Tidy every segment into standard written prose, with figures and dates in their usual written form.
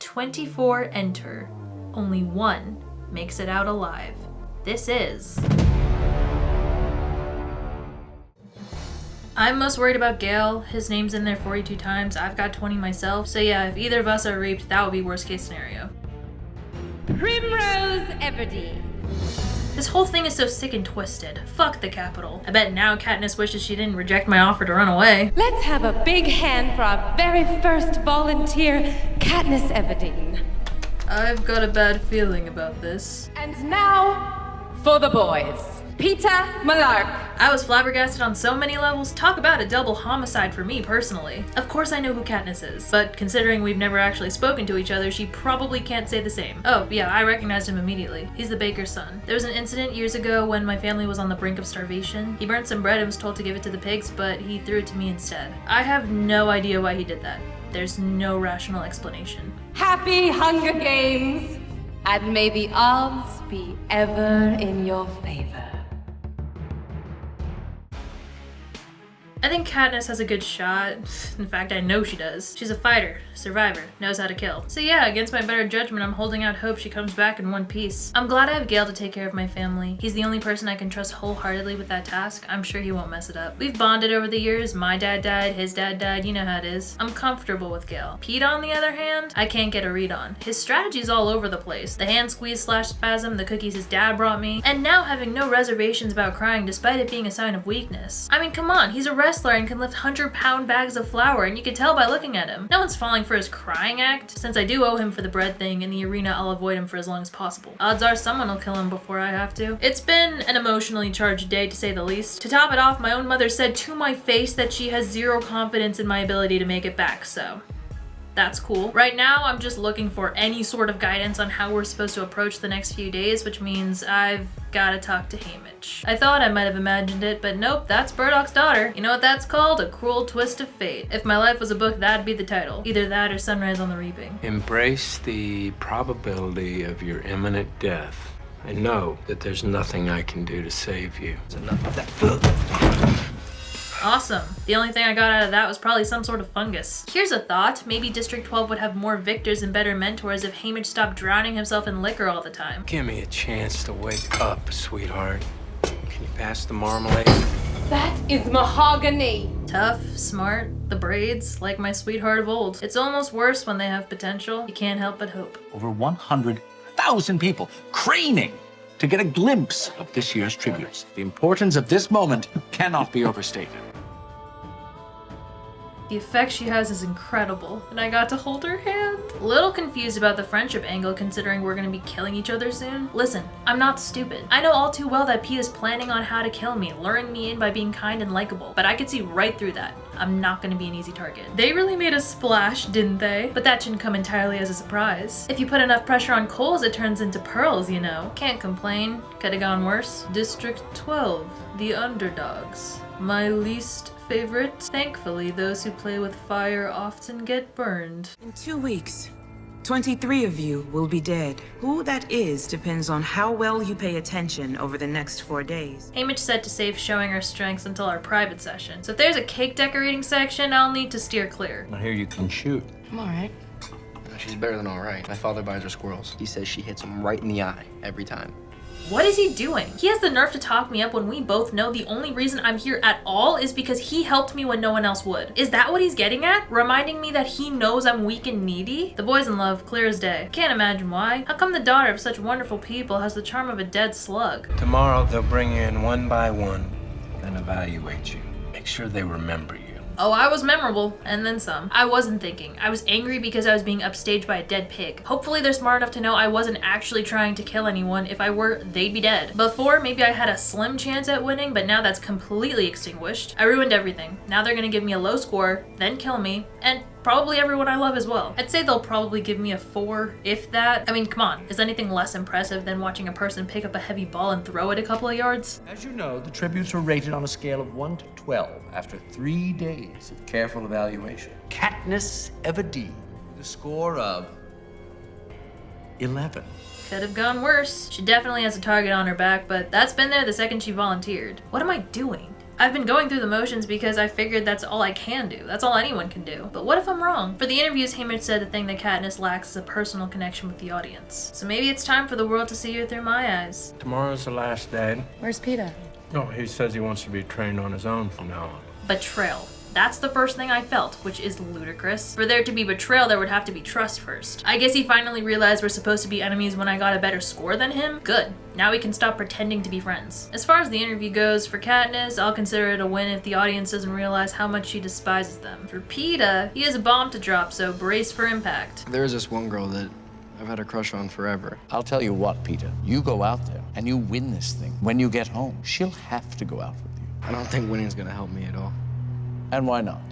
24 enter. Only one makes it out alive. This is... I'm most worried about Gale. His name's in there 42 times. I've got 20 myself. So yeah, if either of us are reaped, that would be worst case scenario. Primrose Everdeen. This whole thing is so sick and twisted. Fuck the Capitol. I bet now Katniss wishes she didn't reject my offer to run away. Let's have a big hand for our very first volunteer, Katniss Everdeen. I've got a bad feeling about this. And now, for the boys. Peeta Mellark. I was flabbergasted on so many levels. Talk about a double homicide for me personally. Of course I know who Katniss is, but considering we've never actually spoken to each other, she probably can't say the same. Oh yeah, I recognized him immediately. He's the baker's son. There was an incident years ago when my family was on the brink of starvation. He burnt some bread and was told to give it to the pigs, but he threw it to me instead. I have no idea why he did that. There's no rational explanation. Happy Hunger Games, and may the odds be ever in your favor. I think Katniss has a good shot. In fact, I know she does. She's a fighter, survivor, knows how to kill. So yeah, against my better judgment, I'm holding out hope she comes back in one piece. I'm glad I have Gale to take care of my family. He's the only person I can trust wholeheartedly with that task. I'm sure he won't mess it up. We've bonded over the years. My dad died, his dad died, you know how it is. I'm comfortable with Gale. Pete, on the other hand, I can't get a read on. His strategy's all over the place. The hand squeeze / spasm, the cookies his dad brought me, and now having no reservations about crying despite it being a sign of weakness. I mean, come on, he's a wrestler and can lift 100-pound bags of flour, and you can tell by looking at him. No one's falling for his crying act. Since I do owe him for the bread thing in the arena, I'll avoid him for as long as possible. Odds are someone will kill him before I have to. It's been an emotionally charged day, to say the least. To top it off, my own mother said to my face that she has zero confidence in my ability to make it back, so that's cool. Right now, I'm just looking for any sort of guidance on how we're supposed to approach the next few days, which means I've gotta talk to Haymitch. I thought I might have imagined it, but nope, that's Burdock's daughter. You know what that's called? A cruel twist of fate. If my life was a book, that'd be the title. Either that or Sunrise on the Reaping. Embrace the probability of your imminent death and know that there's nothing I can do to save you. It's enough of that. Awesome. The only thing I got out of that was probably some sort of fungus. Here's a thought. Maybe District 12 would have more victors and better mentors if Haymitch stopped drowning himself in liquor all the time. Give me a chance to wake up, sweetheart. Can you pass the marmalade? That is mahogany. Tough, smart, the braids, like my sweetheart of old. It's almost worse when they have potential. You can't help but hope. Over 100,000 people craning to get a glimpse of this year's tributes. The importance of this moment cannot be overstated. The effect she has is incredible, and I got to hold her hand. A little confused about the friendship angle considering we're gonna be killing each other soon. Listen, I'm not stupid. I know all too well that Pete is planning on how to kill me, luring me in by being kind and likable, but I could see right through that. I'm not gonna be an easy target. They really made a splash, didn't they? But that shouldn't come entirely as a surprise. If you put enough pressure on coals, it turns into pearls, you know. Can't complain. Could've gone worse. District 12, the underdogs. My least favorite. Thankfully, those who play with fire often get burned. In 2 weeks, 23 of you will be dead. Who that is depends on how well you pay attention over the next 4 days. Haymitch said to save showing our strengths until our private session. So if there's a cake decorating section, I'll need to steer clear. I hear you can shoot. I'm all right. She's better than all right. My father buys her squirrels. He says she hits him right in the eye every time. What is he doing? He has the nerve to talk me up when we both know the only reason I'm here at all is because he helped me when no one else would. Is that what he's getting at? Reminding me that he knows I'm weak and needy? The boy's in love, clear as day. Can't imagine why. How come the daughter of such wonderful people has the charm of a dead slug? Tomorrow they'll bring you in one by one and evaluate you. Make sure they remember you. Oh, I was memorable, and then some. I wasn't thinking. I was angry because I was being upstaged by a dead pig. Hopefully they're smart enough to know I wasn't actually trying to kill anyone. If I were, they'd be dead. Before, maybe I had a slim chance at winning, but now that's completely extinguished. I ruined everything. Now they're gonna give me a low score, then kill me, and probably everyone I love as well. I'd say they'll probably give me a 4, if that. I mean, come on, is anything less impressive than watching a person pick up a heavy ball and throw it a couple of yards? As you know, the tributes are rated on a scale of 1 to 12 after 3 days of careful evaluation. Katniss Everdeen, the score of 11. Could have gone worse. She definitely has a target on her back, but that's been there the second she volunteered. What am I doing? I've been going through the motions because I figured that's all I can do. That's all anyone can do. But what if I'm wrong? For the interviews, Haymitch said the thing that Katniss lacks is a personal connection with the audience. So maybe it's time for the world to see her through my eyes. Tomorrow's the last day. Where's Peeta? No, he says he wants to be trained on his own from now on. Betrayal. That's the first thing I felt, which is ludicrous. For there to be betrayal, there would have to be trust first. I guess he finally realized we're supposed to be enemies when I got a better score than him? Good. Now we can stop pretending to be friends. As far as the interview goes, for Katniss, I'll consider it a win if the audience doesn't realize how much she despises them. For Peeta, he has a bomb to drop, so brace for impact. There's this one girl that I've had a crush on forever. I'll tell you what, Peter. You go out there and you win this thing. When you get home, she'll have to go out with you. I don't think winning's gonna help me at all. And why not?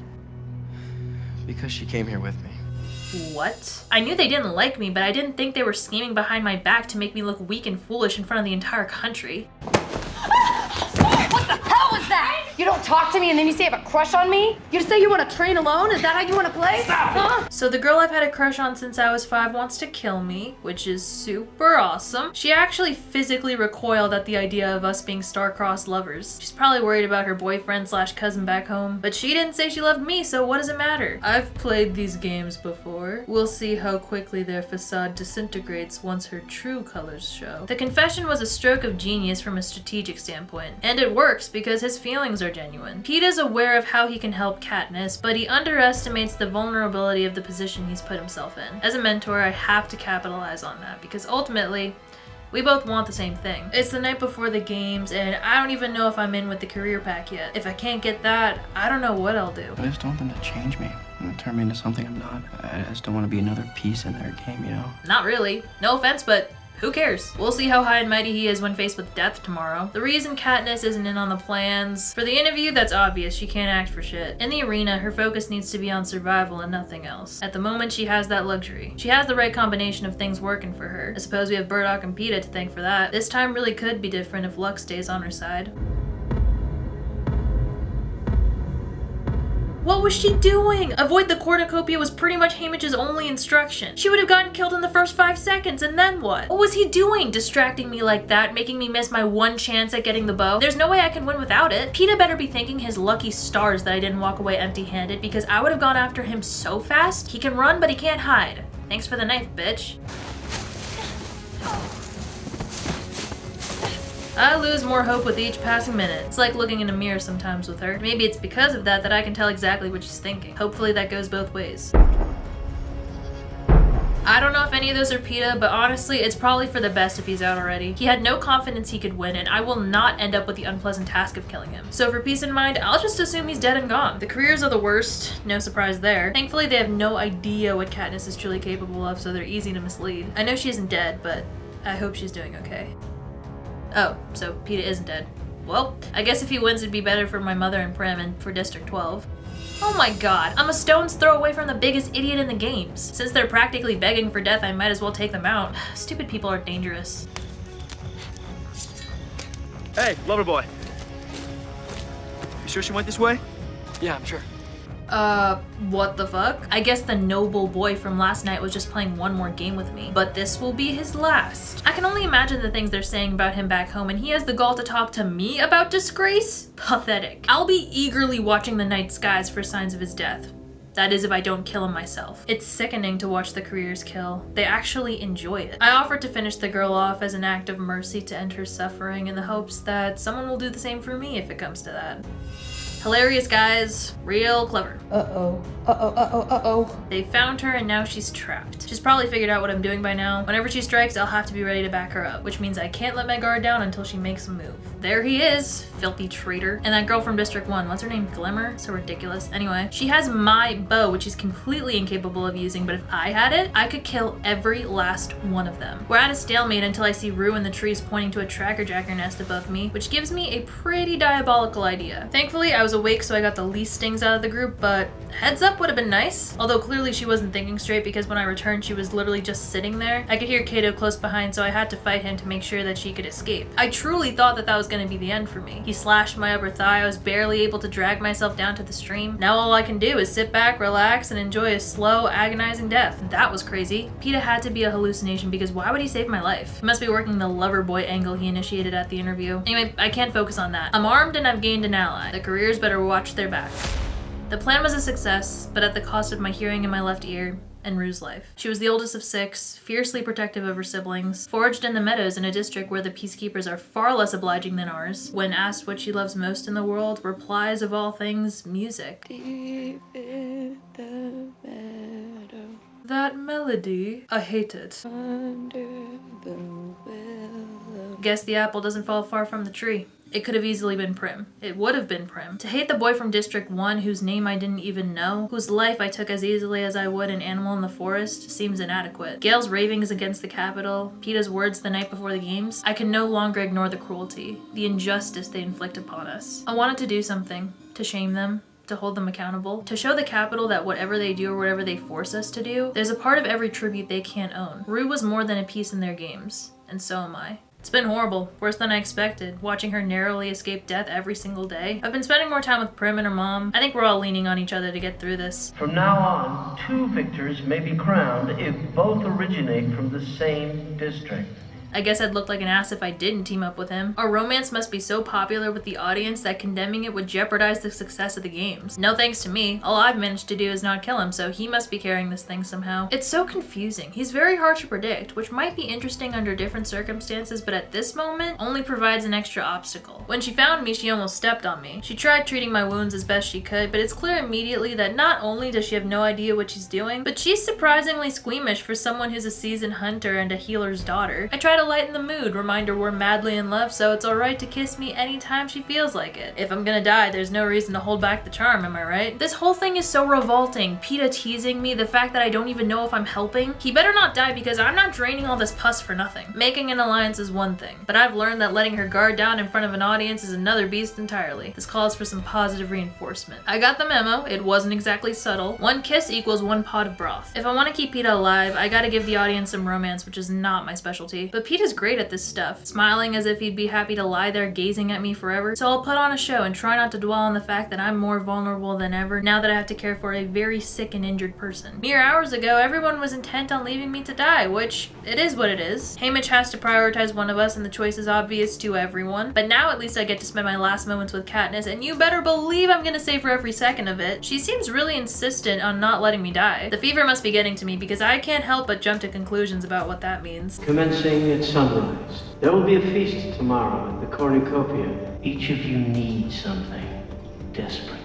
Because she came here with me. What? I knew they didn't like me, but I didn't think they were scheming behind my back to make me look weak and foolish in front of the entire country. What the hell was that? You don't talk to me and then you say you have a crush on me? You say you want to train alone? Is that how you want to play? Huh? So the girl I've had a crush on since I was 5 wants to kill me, which is super awesome. She actually physically recoiled at the idea of us being star-crossed lovers. She's probably worried about her boyfriend / cousin back home, but she didn't say she loved me, so what does it matter? I've played these games before. We'll see how quickly their facade disintegrates once her true colors show. The confession was a stroke of genius from a strategic standpoint, and it works because his feelings are genuine. Peeta's aware of how he can help Katniss, but he underestimates the vulnerability of the position he's put himself in. As a mentor, I have to capitalize on that because ultimately, we both want the same thing. It's the night before the games, and I don't even know if I'm in with the career pack yet. If I can't get that, I don't know what I'll do. I just don't want them to change me and turn me into something I'm not. I just don't want to be another piece in their game, you know? Not really. No offense, but who cares? We'll see how high and mighty he is when faced with death tomorrow. The reason Katniss isn't in on the plans. For the interview, that's obvious. She can't act for shit. In the arena, her focus needs to be on survival and nothing else. At the moment, she has that luxury. She has the right combination of things working for her. I suppose we have Burdock and Peeta to thank for that. This time really could be different if Lux stays on her side. What was she doing? Avoid the cornucopia was pretty much Haymitch's only instruction. She would have gotten killed in the first 5 seconds, and then what? What was he doing? Distracting me like that, making me miss my one chance at getting the bow? There's no way I can win without it. Peeta better be thanking his lucky stars that I didn't walk away empty-handed, because I would have gone after him so fast. He can run, but he can't hide. Thanks for the knife, bitch. I lose more hope with each passing minute. It's like looking in a mirror sometimes with her. Maybe it's because of that I can tell exactly what she's thinking. Hopefully that goes both ways. I don't know if any of those are Peeta, but honestly, it's probably for the best if he's out already. He had no confidence he could win, and I will not end up with the unpleasant task of killing him. So for peace of mind, I'll just assume he's dead and gone. The careers are the worst, no surprise there. Thankfully, they have no idea what Katniss is truly capable of, so they're easy to mislead. I know she isn't dead, but I hope she's doing okay. Oh, so Peeta isn't dead. Well, I guess if he wins it'd be better for my mother and Prim and for District 12. Oh my god, I'm a stone's throw away from the biggest idiot in the games. Since they're practically begging for death, I might as well take them out. Stupid people are dangerous. Hey, lover boy. You sure she went this way? Yeah, I'm sure. What the fuck? I guess the noble boy from last night was just playing one more game with me, but this will be his last. I can only imagine the things they're saying about him back home, and he has the gall to talk to me about disgrace? Pathetic. I'll be eagerly watching the night skies for signs of his death. That is if I don't kill him myself. It's sickening to watch the careers kill. They actually enjoy it. I offered to finish the girl off as an act of mercy to end her suffering in the hopes that someone will do the same for me if it comes to that. Hilarious, guys. Real clever. Uh-oh. Uh-oh, uh-oh, uh-oh. They found her and now she's trapped. She's probably figured out what I'm doing by now. Whenever she strikes, I'll have to be ready to back her up, which means I can't let my guard down until she makes a move. There he is, filthy traitor. And that girl from District 1, what's her name? Glimmer? So ridiculous. Anyway, she has my bow, which she's completely incapable of using, but if I had it, I could kill every last one of them. We're at a stalemate until I see Rue in the trees pointing to a tracker jacker nest above me, which gives me a pretty diabolical idea. Thankfully, I was awake, so I got the least stings out of the group, but heads up would have been nice. Although clearly she wasn't thinking straight, because when I returned, she was literally just sitting there. I could hear Kato close behind, so I had to fight him to make sure that she could escape. I truly thought that that was going to be the end for me. He slashed my upper thigh. I was barely able to drag myself down to the stream. Now all I can do is sit back, relax, and enjoy a slow, agonizing death. That was crazy. PETA had to be a hallucination, because why would he save my life? He must be working the lover boy angle he initiated at the interview. Anyway, I can't focus on that. I'm armed and I've gained an ally. The careers better watch their back. The plan was a success, but at the cost of my hearing in my left ear and Rue's life. She was the oldest of 6, fiercely protective of her siblings, foraged in the meadows in a district where the peacekeepers are far less obliging than ours. When asked what she loves most in the world, replies of all things, music. Deep in the meadow. That melody, I hate it. Under the willow. Guess the apple doesn't fall far from the tree. It could have easily been Prim. It would have been Prim. To hate the boy from District 1 whose name I didn't even know, whose life I took as easily as I would an animal in the forest, seems inadequate. Gale's ravings against the Capitol, PETA's words the night before the games, I can no longer ignore the cruelty, the injustice they inflict upon us. I wanted to do something, to shame them, to hold them accountable, to show the Capitol that whatever they do or whatever they force us to do, there's a part of every tribute they can't own. Rue was more than a piece in their games, and so am I. It's been horrible, worse than I expected, watching her narrowly escape death every single day. I've been spending more time with Prim and her mom. I think we're all leaning on each other to get through this. From now on, 2 victors may be crowned if both originate from the same district. I guess I'd look like an ass if I didn't team up with him. Our romance must be so popular with the audience that condemning it would jeopardize the success of the games. No thanks to me. All I've managed to do is not kill him, so he must be carrying this thing somehow. It's so confusing. He's very hard to predict, which might be interesting under different circumstances, but at this moment, only provides an extra obstacle. When she found me, she almost stepped on me. She tried treating my wounds as best she could, but it's clear immediately that not only does she have no idea what she's doing, but she's surprisingly squeamish for someone who's a seasoned hunter and a healer's daughter. I try to lighten the mood, remind her we're madly in love, so it's alright to kiss me anytime she feels like it. If I'm gonna die, there's no reason to hold back the charm, am I right? This whole thing is so revolting. PETA teasing me, the fact that I don't even know if I'm helping. He better not die because I'm not draining all this pus for nothing. Making an alliance is one thing, but I've learned that letting her guard down in front of an audience is another beast entirely. This calls for some positive reinforcement. I got the memo. It wasn't exactly subtle. 1 kiss equals 1 pot of broth. If I want to keep PETA alive, I gotta give the audience some romance, which is not my specialty. But PETA's great at this stuff, smiling as if he'd be happy to lie there gazing at me forever. So I'll put on a show and try not to dwell on the fact that I'm more vulnerable than ever now that I have to care for a very sick and injured person. Mere hours ago, everyone was intent on leaving me to die, which it is what it is. Haymitch has to prioritize one of us and the choice is obvious to everyone. But now at least I get to spend my last moments with Katniss, and you better believe I'm gonna savor every second of it. She seems really insistent on not letting me die. The fever must be getting to me because I can't help but jump to conclusions about what that means. Commencing at sunrise. There will be a feast tomorrow at the cornucopia. Each of you needs something desperately.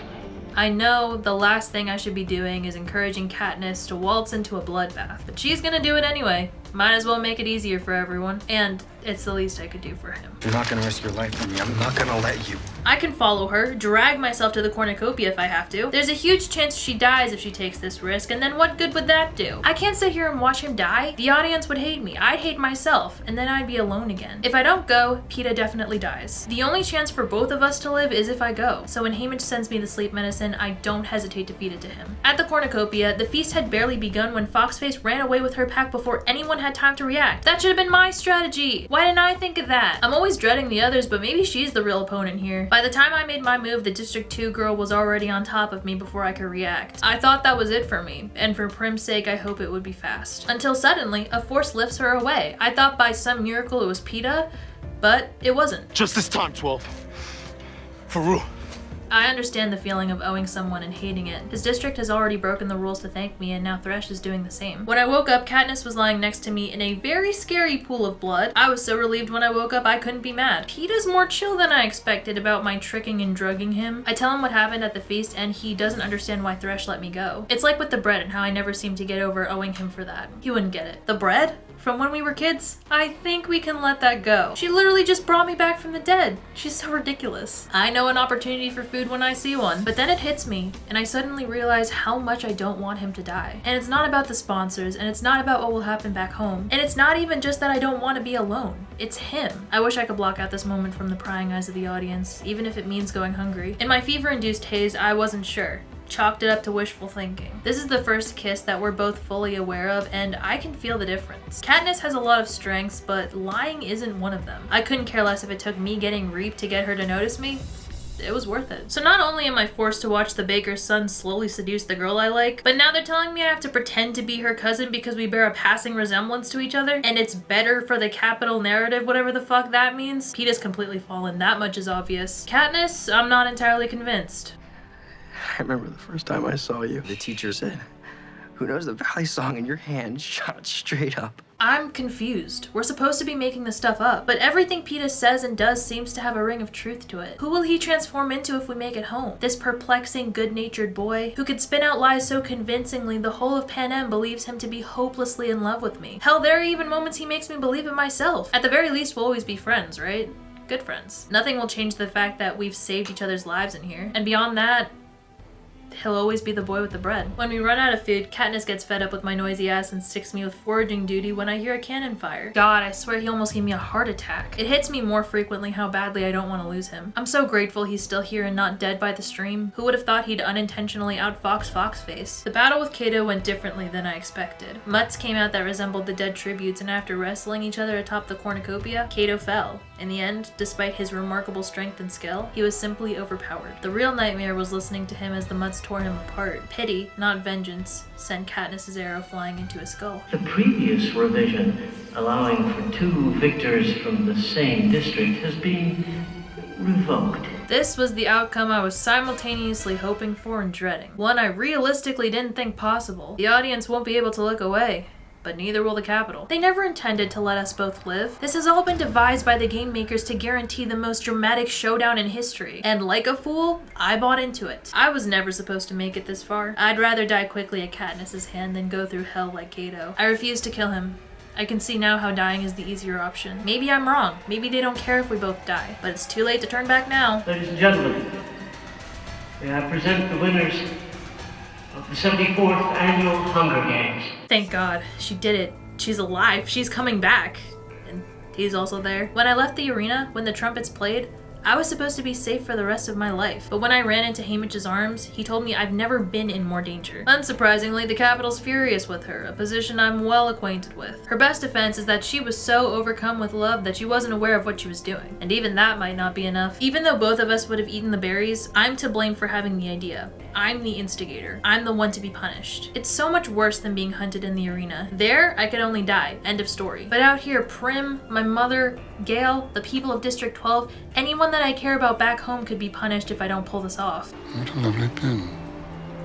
I know the last thing I should be doing is encouraging Katniss to waltz into a bloodbath, but she's gonna do it anyway. Might as well make it easier for everyone, and it's the least I could do for him. You're not gonna risk your life for me. I'm not gonna let you. I can follow her, drag myself to the cornucopia if I have to. There's a huge chance she dies if she takes this risk, and then what good would that do? I can't sit here and watch him die. The audience would hate me. I'd hate myself, and then I'd be alone again. If I don't go, PETA definitely dies. The only chance for both of us to live is if I go. So when Haymitch sends me the sleep medicine, I don't hesitate to feed it to him. At the cornucopia, the feast had barely begun when Foxface ran away with her pack before anyone had time to react. That should have been my strategy. Why didn't I think of that? I'm always dreading the others, but maybe she's the real opponent here. By the time I made my move, the District 2 girl was already on top of me before I could react. I thought that was it for me, and for Prim's sake, I hope it would be fast. Until suddenly, a force lifts her away. I thought by some miracle it was PETA, but it wasn't. Just this time, 12. For Rue. I understand the feeling of owing someone and hating it. His district has already broken the rules to thank me, and now Thresh is doing the same. When I woke up, Katniss was lying next to me in a very scary pool of blood. I was so relieved when I woke up I couldn't be mad. PETA's more chill than I expected about my tricking and drugging him. I tell him what happened at the feast, and he doesn't understand why Thresh let me go. It's like with the bread and how I never seem to get over owing him for that. He wouldn't get it. The bread? from when we were kids. I think we can let that go. She literally just brought me back from the dead. She's so ridiculous. I know an opportunity for food when I see one, but then it hits me, and I suddenly realize how much I don't want him to die. And it's not about the sponsors, and it's not about what will happen back home, and it's not even just that I don't want to be alone. It's him. I wish I could block out this moment from the prying eyes of the audience, even if it means going hungry. In my fever-induced haze, I wasn't sure. Chalked it up to wishful thinking. This is the first kiss that we're both fully aware of, and I can feel the difference. Katniss has a lot of strengths, but lying isn't one of them. I couldn't care less if it took me getting reaped to get her to notice me. It was worth it. So not only am I forced to watch the baker's son slowly seduce the girl I like, but now they're telling me I have to pretend to be her cousin because we bear a passing resemblance to each other, and it's better for the capital narrative, whatever the fuck that means. Peeta's completely fallen, that much is obvious. Katniss, I'm not entirely convinced. I remember the first time I saw you. The teacher said, "Who knows the Valley song?" in your hand, shot straight up. I'm confused. We're supposed to be making this stuff up, but everything Peeta says and does seems to have a ring of truth to it. Who will he transform into if we make it home? This perplexing, good-natured boy who could spin out lies so convincingly the whole of Panem believes him to be hopelessly in love with me. Hell, there are even moments he makes me believe it myself. At the very least, we'll always be friends, right? Good friends. Nothing will change the fact that we've saved each other's lives in here. And beyond that, he'll always be the boy with the bread. When we run out of food, Katniss gets fed up with my noisy ass and sticks me with foraging duty when I hear a cannon fire. God, I swear he almost gave me a heart attack. It hits me more frequently how badly I don't want to lose him. I'm so grateful he's still here and not dead by the stream. Who would have thought he'd unintentionally outfox Foxface? The battle with Cato went differently than I expected. Mutts came out that resembled the dead tributes, and after wrestling each other atop the cornucopia, Cato fell. In the end, despite his remarkable strength and skill, he was simply overpowered. The real nightmare was listening to him as the Mutts tore him apart. Pity, not vengeance, sent Katniss's arrow flying into his skull. The previous revision, allowing for 2 victors from the same district, has been revoked. This was the outcome I was simultaneously hoping for and dreading. One I realistically didn't think possible. The audience won't be able to look away, but neither will the Capitol. They never intended to let us both live. This has all been devised by the game makers to guarantee the most dramatic showdown in history. And like a fool, I bought into it. I was never supposed to make it this far. I'd rather die quickly at Katniss's hand than go through hell like Cato. I refuse to kill him. I can see now how dying is the easier option. Maybe I'm wrong. Maybe they don't care if we both die. But it's too late to turn back now. Ladies and gentlemen, may I present the winners of the 74th Annual Hunger Games. Thank God. She did it. She's alive. She's coming back. And he's also there. When I left the arena, when the trumpets played, I was supposed to be safe for the rest of my life, but when I ran into Haymitch's arms, he told me I've never been in more danger. Unsurprisingly, the Capitol's furious with her, a position I'm well acquainted with. Her best defense is that she was so overcome with love that she wasn't aware of what she was doing, and even that might not be enough. Even though both of us would have eaten the berries, I'm to blame for having the idea. I'm the instigator. I'm the one to be punished. It's so much worse than being hunted in the arena. There, I could only die. End of story. But out here, Prim, my mother, Gale, the people of District 12, anyone that I care about back home could be punished if I don't pull this off. What a lovely pin.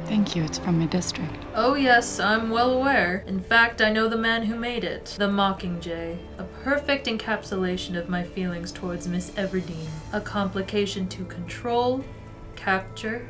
Thank you, it's from my district. Oh yes, I'm well aware. In fact, I know the man who made it. The Mockingjay. A perfect encapsulation of my feelings towards Miss Everdeen. A complication to control, capture,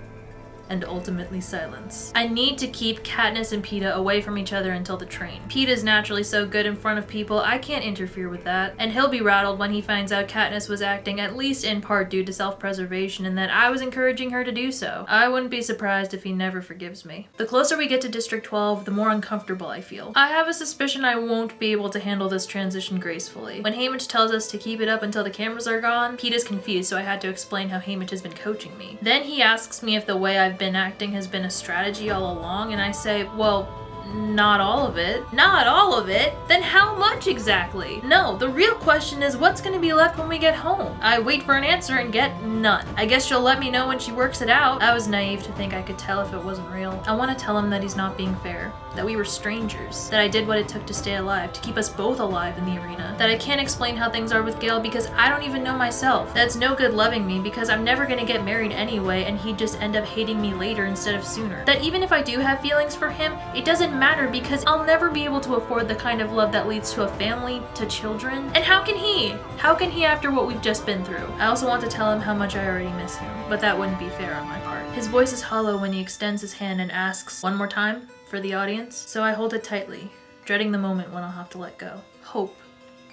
and ultimately silence. I need to keep Katniss and Peeta away from each other until the train. Peeta's naturally so good in front of people, I can't interfere with that. And he'll be rattled when he finds out Katniss was acting at least in part due to self-preservation and that I was encouraging her to do so. I wouldn't be surprised if he never forgives me. The closer we get to District 12, the more uncomfortable I feel. I have a suspicion I won't be able to handle this transition gracefully. When Haymitch tells us to keep it up until the cameras are gone, Peeta's confused, so I had to explain how Haymitch has been coaching me. Then he asks me if the way I've been acting has been a strategy all along, and I say, well, not all of it. Not all of it? Then how much exactly? No, the real question is what's gonna be left when we get home? I wait for an answer and get none. I guess she'll let me know when she works it out. I was naive to think I could tell if it wasn't real. I want to tell him that he's not being fair, that we were strangers, that I did what it took to stay alive, to keep us both alive in the arena, that I can't explain how things are with Gale because I don't even know myself, that it's no good loving me because I'm never gonna get married anyway and he'd just end up hating me later instead of sooner, that even if I do have feelings for him, it doesn't matter because I'll never be able to afford the kind of love that leads to a family, to children. And how can he? How can he after what we've just been through? I also want to tell him how much I already miss him, but that wouldn't be fair on my part. His voice is hollow when he extends his hand and asks, one more time, for the audience, so I hold it tightly, dreading the moment when I'll have to let go. Hope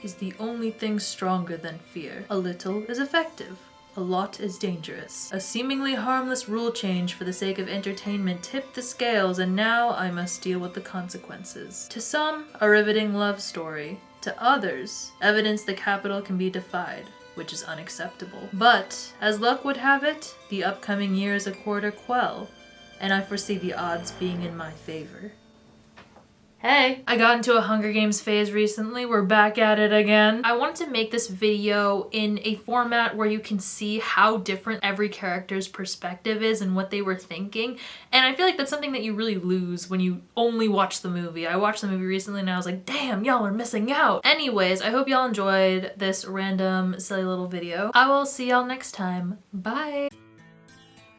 is the only thing stronger than fear. A little is effective. A lot is dangerous. A seemingly harmless rule change for the sake of entertainment tipped the scales, and now I must deal with the consequences. To some, a riveting love story. To others, evidence the Capitol can be defied, which is unacceptable. But, as luck would have it, the upcoming year is a quarter quell, and I foresee the odds being in my favor. Hey! I got into a Hunger Games phase recently. We're back at it again. I wanted to make this video in a format where you can see how different every character's perspective is and what they were thinking. And I feel like that's something that you really lose when you only watch the movie. I watched the movie recently and I was like, damn, y'all are missing out. Anyways, I hope y'all enjoyed this random silly little video. I will see y'all next time. Bye!